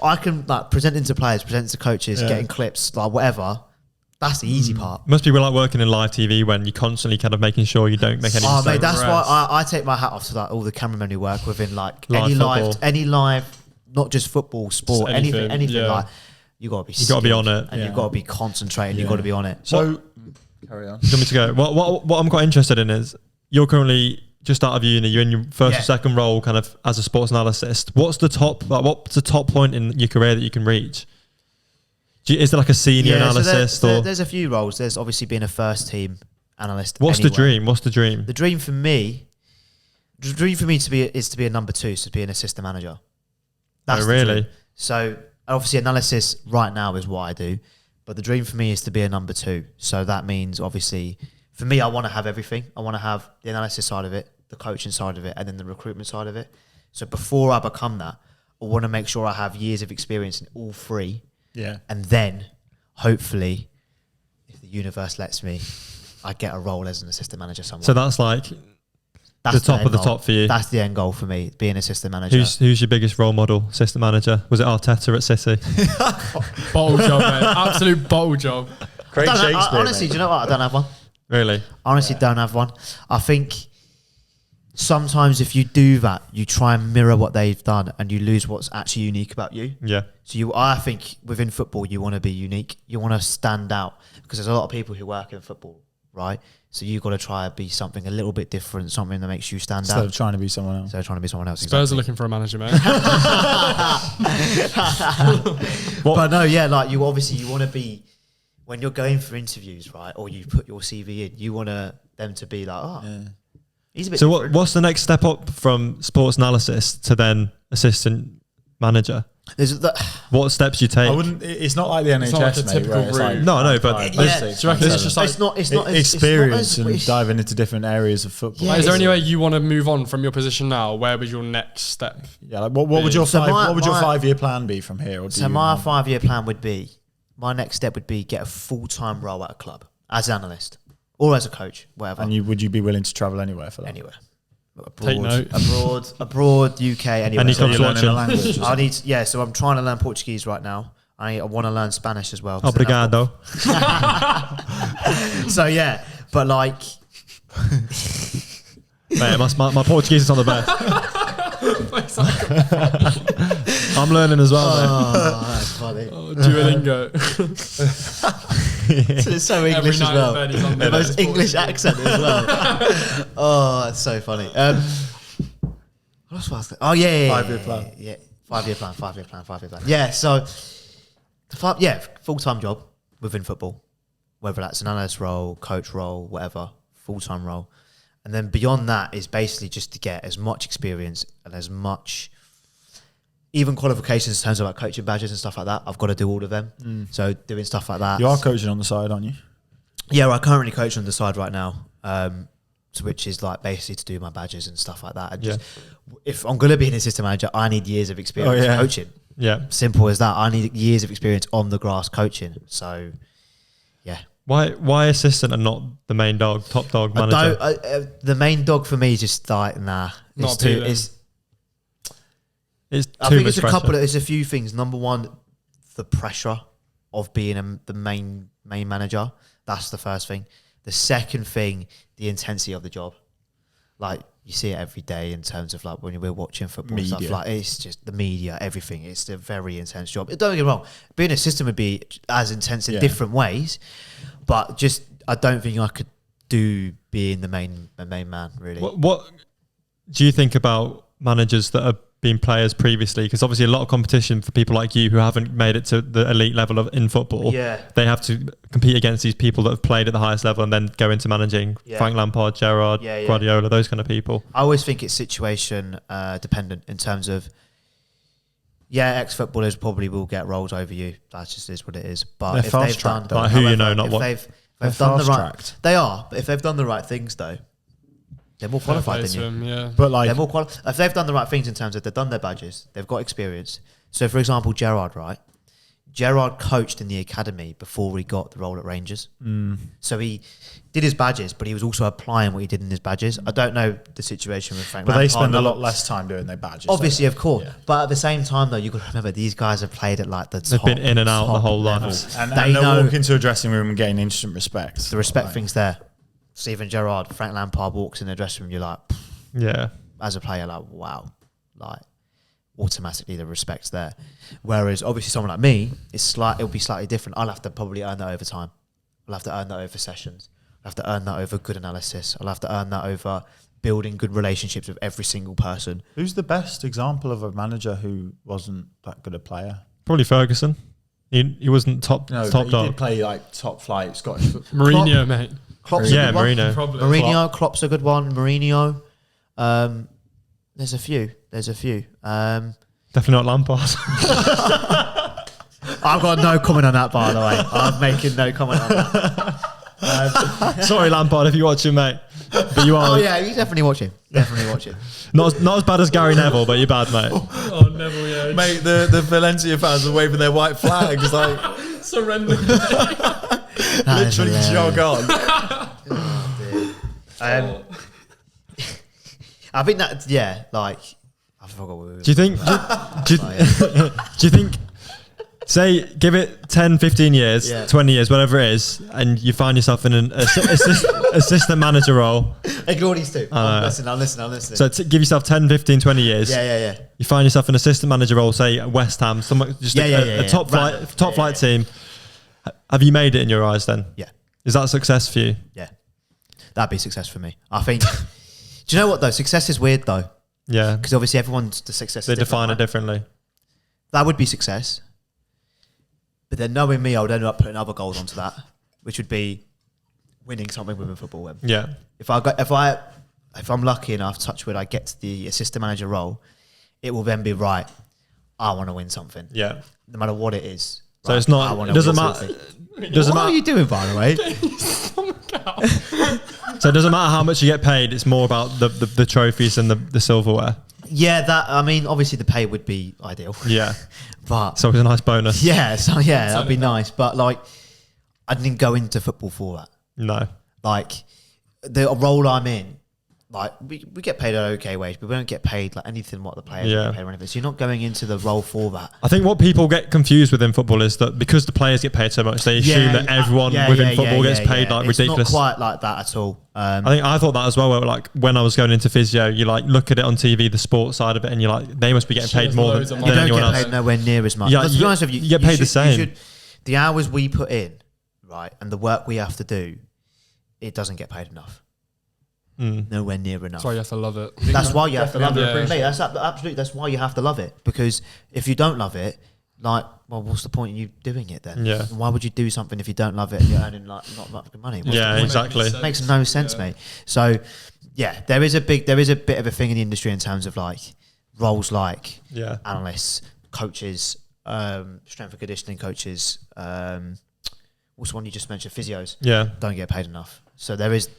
I can like presenting to players, presenting to coaches, getting clips, like whatever. That's the easy part. Must be like working in live TV when you're constantly kind of making sure you don't make any mistakes. Mate, that's why I take my hat off to like all the cameramen who work within like Live any live, not just football, sport, Just anything. Like you got to be. You got to be on it, and you've got to be concentrating. You've got to be on it. So, carry on. Do you want me to go? What I'm quite interested in is you're currently just out of uni. You're in your first or second role, kind of as a sports analyst. What's the top point in your career that you can reach? Is there like a senior analyst? There's a few roles. There's obviously being a first team analyst. What's the dream? What's the dream? The dream for me is to be a number 2, so to be an assistant manager. That's really? The dream. So obviously analysis right now is what I do, but the dream for me is to be a number 2. So that means obviously for me, I want to have everything. I want to have the analysis side of it, the coaching side of it, and then the recruitment side of it. So before I become that, I want to make sure I have years of experience in all 3. Yeah. And then, hopefully, if the universe lets me, I get a role as an assistant manager somewhere. So that's like the top of the top for you. That's the end goal for me, being assistant manager. Who's your biggest role model, assistant manager? Was it Arteta at City? Bottle job, mate. Absolute bottle job. Great Shakespeare. Honestly, do you know what? I don't have one. Really? Honestly, don't have one. I think sometimes if you do that, you try and mirror what they've done and you lose what's actually unique about you. Yeah. So I think within football, you want to be unique. You want to stand out because there's a lot of people who work in football, right? So you've got to try and be something a little bit different, something that makes you stand Instead out. of trying to be someone else. Spurs are looking for a manager, mate. But no, like you want to be, when you're going for interviews, right? Or you put your CV in, you want them to be like, he's a bit different. What's the next step up from sports analysis to then assistant manager? What steps you take? I wouldn't. It's not like the NHS, not like a mate. typical Where it's like, route. No, but Do you reckon it's just like it's not as experience and it's- diving into different areas of football. Yeah, is there it's- any way you want to move on from your position now? Where was your next step? Yeah, like what would your So what would your my 5-year plan be from here? Or do So my 5-year plan would be, my next step would be get a full-time role at a club as an analyst or as a coach, whatever. And would you be willing to travel anywhere for that? Anywhere. Take note. Abroad, UK, anywhere. And you So come you're to learning a watch language. I need, so I'm trying to learn Portuguese right now. I want to learn Spanish as well. Obrigado. So yeah, but like, Mate, my Portuguese is not the best. I'm learning as well, mate. that's funny. Duolingo. It's so English as night well. in bed he's on The the most best English accent as well. Oh, that's so funny. What else was that? Oh yeah. 5-year plan. Yeah, 5-year plan. Yeah, so full-time job within football, whether that's an analyst role, coach role, whatever, full-time role. And then beyond that is basically just to get as much experience and as much, even qualifications in terms of like coaching badges and stuff like that. I've got to do all of them. So doing stuff like that. You are coaching on the side, aren't you? Yeah, I currently coach on the side right now, so which is like basically to do my badges and stuff like that. And just, if I'm going to be an assistant manager, I need years of experience coaching. Yeah. Simple as that. I need years of experience on the grass coaching. So, yeah. Why assistant and not the main dog, top dog manager? The main dog for me is just like, nah. Not appealing. It's I too think much it's pressure. there's a few things. Number one, the pressure of being the main manager. That's the first thing. The second thing, the intensity of the job. like you see it every day in terms of like when we're watching football and stuff. Like it's just the media, everything. It's a very intense job. Don't get me wrong, being an assistant would be as intense in different ways, but just I don't think I could do being the main man really. What do you think about managers that are being players previously? Because obviously a lot of competition for people like you who haven't made it to the elite level in football. Yeah. They have to compete against these people that have played at the highest level and then go into managing Frank Lampard, Gerrard, Guardiola, those kind of people. I always think it's situation dependent in terms of, ex-footballers probably will get roles over you. That just is what it is. But they're if fast they've done, tracked, who you know, not what. They've done the right. They are, but if they've done the right things though, they're more qualified than you. But like, they're more if they've done the right things in terms of they've done their badges, they've got experience. So, for example, Gerrard, right? Gerrard coached in the academy before he got the role at Rangers. So he did his badges, but he was also applying what he did in his badges. I don't know the situation with Frank Lampard. They spend a lot less time doing their badges. Obviously, of course. Yeah. But at the same time, though, you've got to remember these guys have played at like the top. They've been in and out the whole life. And they walk into a dressing room and gain instant respect. The respect thing's there. Steven Gerrard, Frank Lampard walks in the dressing room, you're like, as a player, like, wow. Like, automatically the respect's there. Whereas obviously someone like me, it'll be slightly different. I'll have to probably earn that over time. I'll have to earn that over sessions. I'll have to earn that over good analysis. I'll have to earn that over building good relationships with every single person. Who's the best example of a manager who wasn't that good a player? Probably Ferguson. He wasn't top dog. He did play like top flight Scottish football. Mourinho, mate. Klopp's a good one. Mourinho. Probably. Mourinho, Klopp's a good one. Mourinho. There's a few. Definitely not Lampard. I've got no comment on that, by the way. I'm making no comment on that. Sorry, Lampard, if you're watching, mate. But you are. Oh yeah, you definitely watch him. Definitely watch him. Not as bad as Gary Neville, but you're bad, mate. Oh, Neville, yeah. Mate, the Valencia fans are waving their white flags like surrender. literally jog on. I think that like I forgot what we were. Do you think? Do you think? Say, give it 10, 15 years, 20 years, whatever it is, and you find yourself in an assistant manager role. Ignore these two. I'm listening. So give yourself 10, 15, 20 years. Yeah. You find yourself in an assistant manager role, say at West Ham, a top flight team. Have you made it in your eyes then? Yeah. Is that a success for you? Yeah. That'd be success for me. I think. Do you know what though? Success is weird though. Yeah. Because obviously everyone's the success. They define it differently. That would be success. But then knowing me, I would end up putting other goals onto that, which would be winning something within football. Yeah. If I'm lucky enough, touch wood, I get to the assistant manager role, it will then be right. I want to win something. Yeah. No matter what it is. So right, it's not. It doesn't matter. What are you doing, by the way? So it doesn't matter how much you get paid. It's more about the trophies and the silverware. Yeah, obviously the pay would be ideal. Yeah. But so it's a nice bonus. Yeah, that'd be nice. But like, I didn't go into football for that. No. Like, the role I'm in, like, we get paid an okay wage, but we don't get paid like anything what the players get paid or anything. So you're not going into the role for that. I think what people get confused within football is that because the players get paid so much, they assume that everyone within football gets paid like ridiculous. It's not quite like that at all. I thought that as well. Where like when I was going into physio, you like look at it on TV, the sports side of it, and you're like, they must be getting paid more than anyone else. You don't get paid nowhere near as much. Yeah, to be honest with you, you get paid the same. The hours we put in, right, and the work we have to do, it doesn't get paid enough. Nowhere near enough. That's why you have to love it. That's why you have to love it. Yeah. Mate, that's absolutely. That's why you have to love it, because if you don't love it, like, well, what's the point in you doing it then? Yeah. Why would you do something if you don't love it and you're earning like not much money? Yeah, exactly. It makes no sense, mate. So, yeah, there is a bit of a thing in the industry in terms of like roles like analysts, coaches, strength and conditioning coaches. What's the one you just mentioned? Physios. Yeah, don't get paid enough. So there is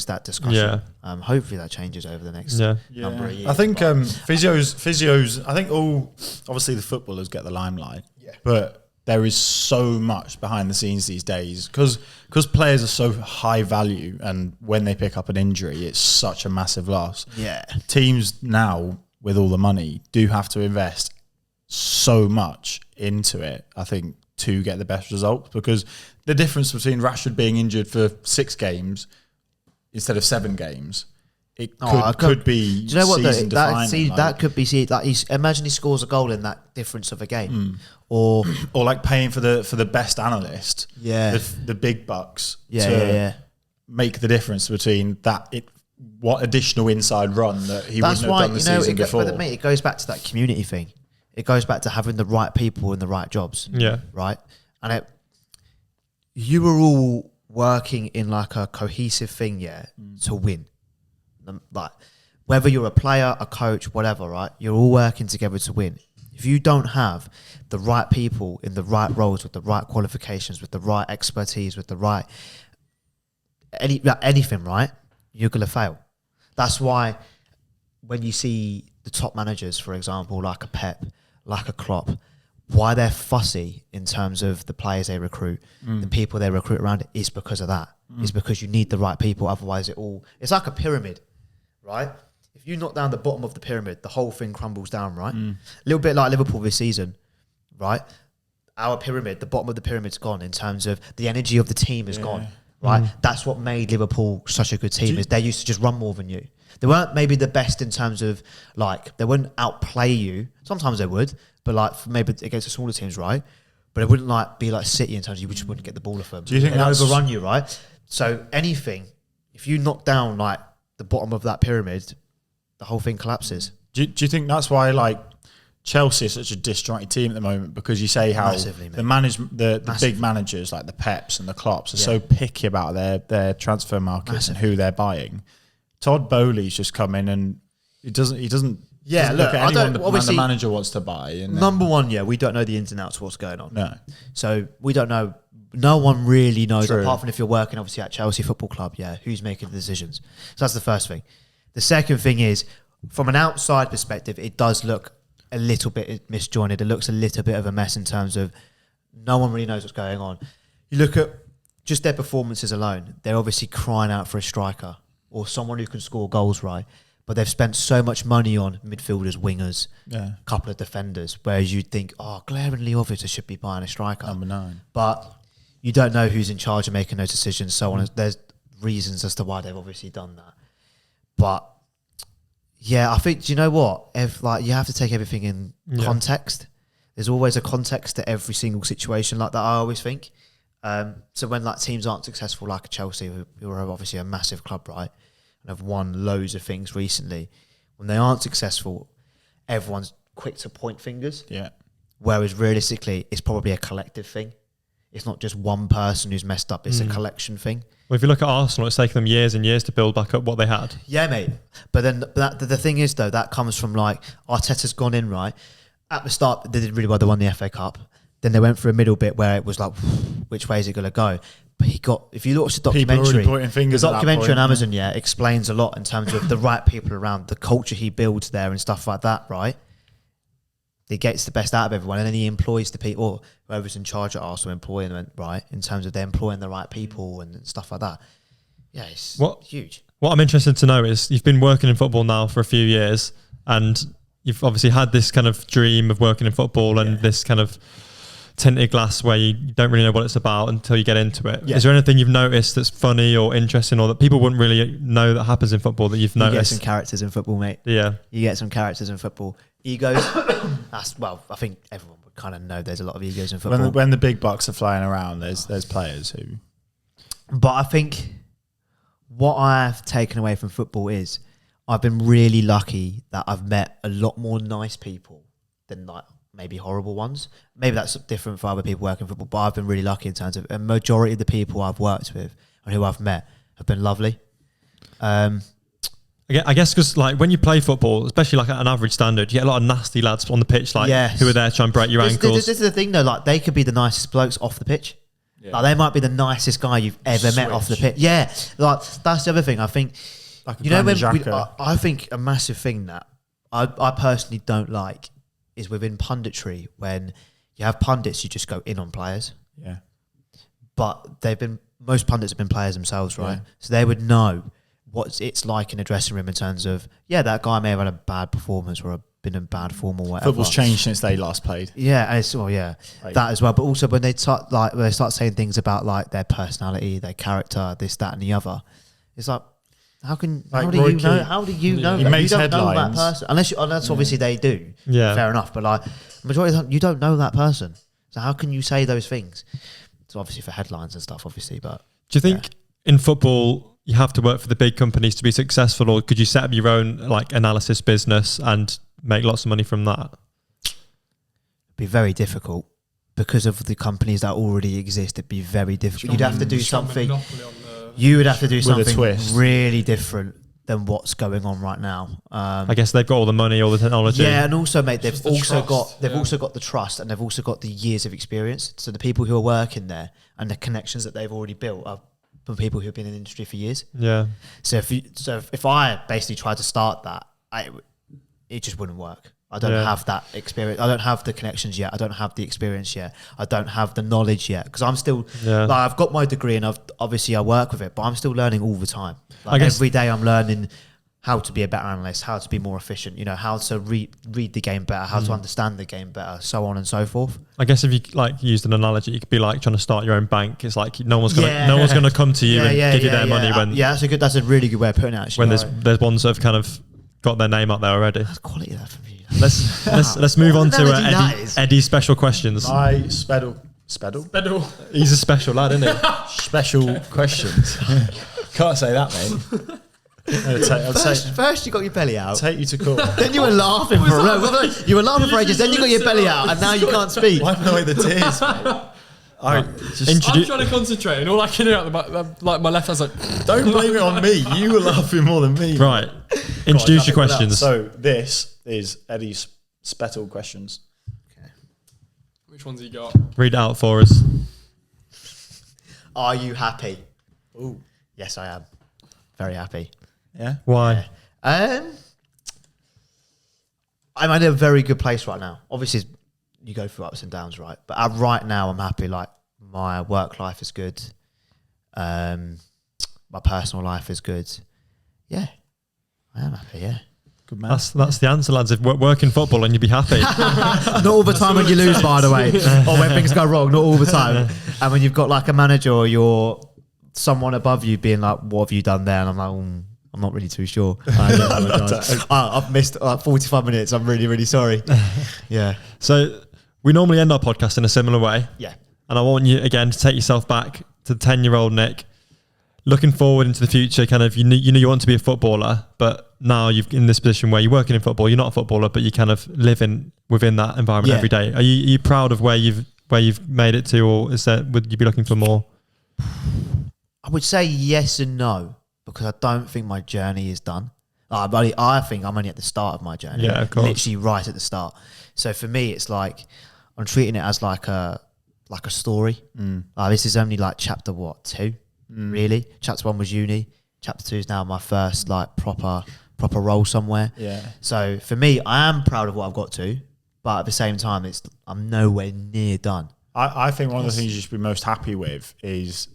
that discussion. Yeah. Hopefully that changes over the next number of years. I think physios. I think obviously the footballers get the limelight. Yeah. But there is so much behind the scenes these days because players are so high value, and when they pick up an injury, it's such a massive loss. Yeah. Teams now with all the money do have to invest so much into it, I think, to get the best results, because the difference between Rashford being injured for 6 games instead of 7 games it could be. Do you know what? Season That could be. Imagine he scores a goal in that difference of a game, or like paying for the best analyst. Yeah, the big bucks. Yeah. Make the difference between that. What additional inside run that he wouldn't have done the season before. But mate, it goes back to that community thing. It goes back to having the right people in the right jobs. Yeah. Right. And you were all working in like a cohesive thing, to win. Like whether you're a player, a coach, whatever, right? You're all working together to win. If you don't have the right people in the right roles with the right qualifications, with the right expertise, with the right anything, right? You're gonna fail. That's why when you see the top managers, for example, like a Pep, like a Klopp, why they're fussy in terms of the players they recruit, the people they recruit around it, is because of that. It's because you need the right people. Otherwise, it's like a pyramid, right? If you knock down the bottom of the pyramid, the whole thing crumbles down, right? A little bit like Liverpool this season, right? Our pyramid, the bottom of the pyramid's gone in terms of the energy of the team is gone, right? That's what made Liverpool such a good team, is they used to just run more than you. They weren't maybe the best in terms of, like, they wouldn't outplay you. Sometimes they would, but like maybe against the smaller teams, right? But it wouldn't like be like City in terms of you just wouldn't get the ball off them. Do you think they'd that's overrun you, right? So anything, if you knock down like the bottom of that pyramid, the whole thing collapses. Do you think that's why like Chelsea is such a disjointed team at the moment? Because you say how the big managers like the Peps and the Klopps are so picky about their transfer markets and who they're buying. Todd Bowley's just come in and he doesn't look at anyone the manager wants to buy. And number one, we don't know the ins and outs of what's going on. No. So we don't know. No one really knows, apart from if you're working obviously at Chelsea Football Club, who's making the decisions. So that's the first thing. The second thing is, from an outside perspective, it does look a little bit misjointed. It looks a little bit of a mess in terms of no one really knows what's going on. You look at just their performances alone, they're obviously crying out for a striker or someone who can score goals, right? But they've spent so much money on midfielders, wingers, a couple of defenders, whereas you'd think, glaringly obvious, they should be buying a striker. Number 9. But you don't know who's in charge of making those decisions, so on. There's reasons as to why they've obviously done that. But I think, do you know what? You have to take everything in context. There's always a context to every single situation like that, I always think. So when like teams aren't successful, like a Chelsea, who are obviously a massive club, right, and have won loads of things recently, when they aren't successful, everyone's quick to point fingers. Yeah. Whereas realistically, it's probably a collective thing. It's not just one person who's messed up. It's a collection thing. Well, if you look at Arsenal, it's taken them years and years to build back up what they had. Yeah, mate. But then the thing is, though, that comes from like Arteta's gone in, right? At the start, they did really well. They won the FA Cup. Then they went for a middle bit where it was like, which way is it going to go? But if you watch the documentary, the documentary on Amazon, explains a lot in terms of the right people around, the culture he builds there and stuff like that, right? He gets the best out of everyone, and then he employs the people, or whoever's in charge at Arsenal employing them, right? In terms of they're employing the right people and stuff like that. Yeah, it's huge. What I'm interested to know is, you've been working in football now for a few years, and you've obviously had this kind of dream of working in football and this kind of tinted glass where you don't really know what it's about until you get into it. Is there anything you've noticed that's funny or interesting, or that people wouldn't really know that happens in football that you've noticed? You get some characters in football, mate. Yeah. You get some characters in football. Egos. I think everyone would kind of know there's a lot of egos in football. When the big bucks are flying around, there's players who... But I think what I've taken away from football is I've been really lucky that I've met a lot more nice people than like maybe horrible ones. Maybe that's different for other people working in football, but I've been really lucky in terms of a majority of the people I've worked with and who I've met have been lovely. I guess because like when you play football, especially like at an average standard, you get a lot of nasty lads on the pitch, like who are there trying to break your ankles. This is the thing though, like they could be the nicest blokes off the pitch. Yeah. Like they might be the nicest guy you've ever met off the pitch. Yeah, like that's the other thing. I think, like I think a massive thing that I personally don't like is within punditry, when you have pundits who just go in on players. Yeah. But most pundits have been players themselves, right? Yeah. So they would know what it's like in a dressing room in terms of, that guy may have had a bad performance or been in bad form or whatever. Football's changed since they last played. Yeah, and that as well. But also when they start saying things about like their personality, their character, this, that, and the other, it's like How can Like how do Roy you know? Keane. How do you know? He that? makes You don't know that headlines. person unless obviously they do. Yeah. Fair enough. But like majority of the time, you don't know that person. So how can you say those things? It's obviously for headlines and stuff, obviously. But Do you think in football you have to work for the big companies to be successful, or could you set up your own like analysis business and make lots of money from that? it'd be very difficult because of the companies that already exist. It'd be very difficult. You'd have to do Strong something. monopoly on the- You would have to do a something twist. really different than what's going on right now. I guess they've got all the money, all the technology. Yeah, and also, mate, they've just the also trust, got the trust, and they've also got the years of experience. So the people who are working there and the connections that they've already built are from people who have been in the industry for years. Yeah. So if I basically tried to start that, it just wouldn't work. I don't have that experience. I don't have the connections yet. I don't have the experience yet. I don't have the knowledge yet because I'm still like I've got my degree and I work with it, but I'm still learning all the time. Like I guess every day I'm learning how to be a better analyst, how to be more efficient, how to read the game better, how to understand the game better, so on and so forth. I guess if you like used an analogy, it could be like trying to start your own bank. It's like no one's gonna come to you and give you their money when that's a really good way of putting it. Actually, when there's ones that have kind of got their name out there already. that's quality of that from you. Let's move on to Eddie's special questions. My spedal. Pedal. He's a special lad, isn't he? Special questions. Can't say that, mate. First you got your belly out. Take you to court. Then you were laughing for you were laughing for ages. Then you got your belly out, and now you can't speak. Wiping away the tears, mate. I'm trying to concentrate, and all I can hear out the back, like my left hand's like, Don't blame it on me. You were laughing more than me. Right. Introduce your questions. So this is Eddie's spettle questions. which one's he got? Read it out for us. Are you happy? Ooh. Yes, I am. Very happy. Yeah. Why? I'm in a very good place right now. Obviously, you go through ups and downs, right? But right now, I'm happy. Like my work life is good. My personal life is good. Yeah, I am happy. Yeah. Good man. That's the answer, lads. If work in football and you'd be happy. Not all the time when you lose, by the way, or when things go wrong. Not all the time. And when you've got like a manager or you're someone above you being like, "What have you done there?" And I'm like, I'm not really too sure. I do apologise. I've missed 45 minutes. I'm really, really sorry. Yeah. So we normally end our podcast in a similar way. Yeah. And I want you again to take yourself back to the 10-year-old Nick, looking forward into the future. Kind of, you know you want to be a footballer, but now you're in this position where you're working in football. You're not a footballer, but you kind of live within that environment every day. Are you proud of where you've made it to, or would you be looking for more? I would say yes and no, because I don't think my journey is done. I think I'm only at the start of my journey. Yeah, of course. Literally right at the start. So for me, it's like I'm treating it as like a story. This is only like chapter 2, really. Chapter 1 was uni. Chapter 2 is now my first like proper role somewhere. Yeah. So for me, I am proud of what I've got to, but at the same time, I'm nowhere near done. I think one of the things you should be most happy with is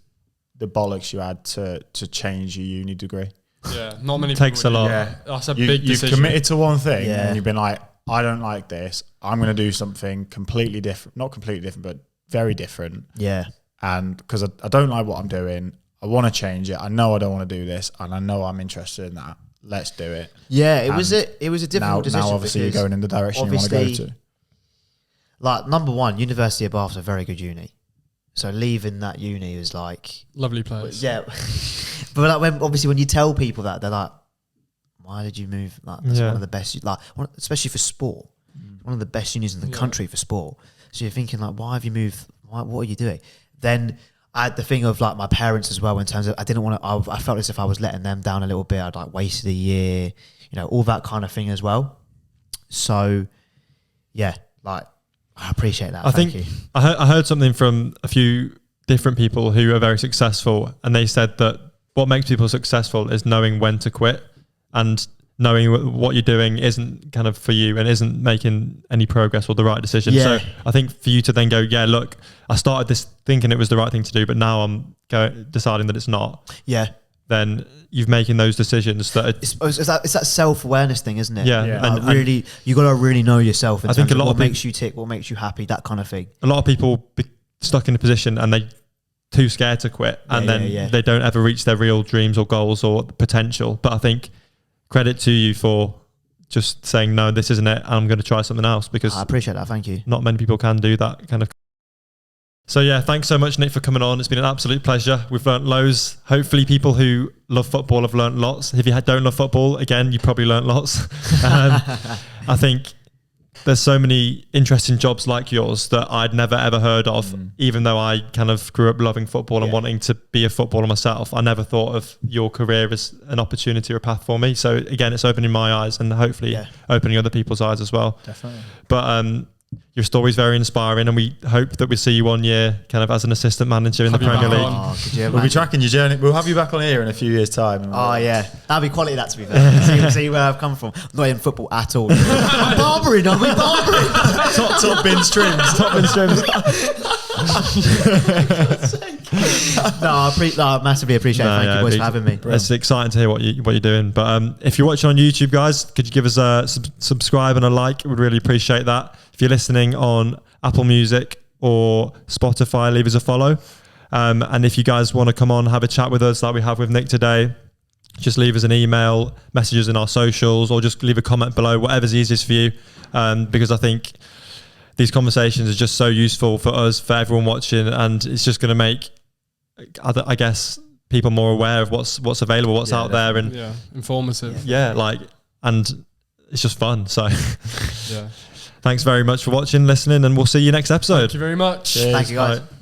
the bollocks you had to change your uni degree. Yeah, not many Takes people a lot. do. Yeah. That's a big You've decision. committed to one thing Yeah. and you've been like, I don't like this. I'm going to do something completely different. Not completely different, but very different. Yeah. And because I don't like what I'm doing, I want to change it. I know I don't want to do this, and I know I'm interested in that. Let's do it. Yeah, it was a difficult decision. Now, obviously, you're because going in the direction you want to go obviously, to. like, number one, University of Bath's a very good uni. So leaving that uni was like, Lovely place. yeah. But like when you tell people that, they're like, why did you move? Like, that's one of the best, like, especially for sport. One of the best unis in the country for sport. So you're thinking like, why have you moved? What are you doing? Then I had the thing of like my parents as well, in terms of I didn't want to, I felt as if I was letting them down a little bit. I'd like wasted a year, all that kind of thing as well. So yeah, like I appreciate that. Thank you. I heard something from a few different people who are very successful, and they said that what makes people successful is knowing when to quit and knowing what you're doing isn't kind of for you and isn't making any progress or the right decision. Yeah. So I think for you to then go, yeah, look, I started this thinking it was the right thing to do, but now I'm deciding that it's not. Yeah. Then you've making those decisions that It's that self-awareness thing, isn't it? Yeah. Yeah. Like really, you got to really know yourself. In I think terms a lot what of people- makes you tick, what makes you happy, that kind of thing. a lot of people be stuck in a position and they too scared to quit, and then they don't ever reach their real dreams or goals or potential. But I think credit to you for just saying, no, this isn't it, I'm going to try something else, because I appreciate that. Thank you. not many people can do that kind of. So yeah, thanks so much, Nick, for coming on. It's been an absolute pleasure. We've learnt loads. Hopefully people who love football have learnt lots. If you don't love football, again, you probably learnt lots. I think there's so many interesting jobs like yours that I'd never ever heard of, even though I kind of grew up loving football and wanting to be a footballer myself. I never thought of your career as an opportunity or a path for me. So again, it's opening my eyes and hopefully opening other people's eyes as well. Definitely. But your story's very inspiring, and we hope that we see you 1 year kind of as an assistant manager in the Premier League. We'll be tracking your journey. We'll have you back on here in a few years' time. That'd be quality, that, to be fair. see where I've come from. I'm not in football at all. I'm barbering, are we barbering? top bin streams. Top bin streams. I massively appreciate it. Thank you, boys, for having me. It's exciting to hear what you're doing. But if you're watching on YouTube, guys, could you give us a subscribe and a like? We'd really appreciate that. If you're listening on Apple Music or Spotify, leave us a follow. And if you guys want to come on, have a chat with us like we have with Nick today, just leave us an email, messages in our socials, or just leave a comment below, whatever's easiest for you. Because I think these conversations are just so useful for us, for everyone watching, and it's just going to make, I guess, people more aware of what's available, what's out there, and informative. And it's just fun. So thanks very much for watching, listening, and we'll see you next episode. Thank you very much. Cheers. Thank you, guys. Bye.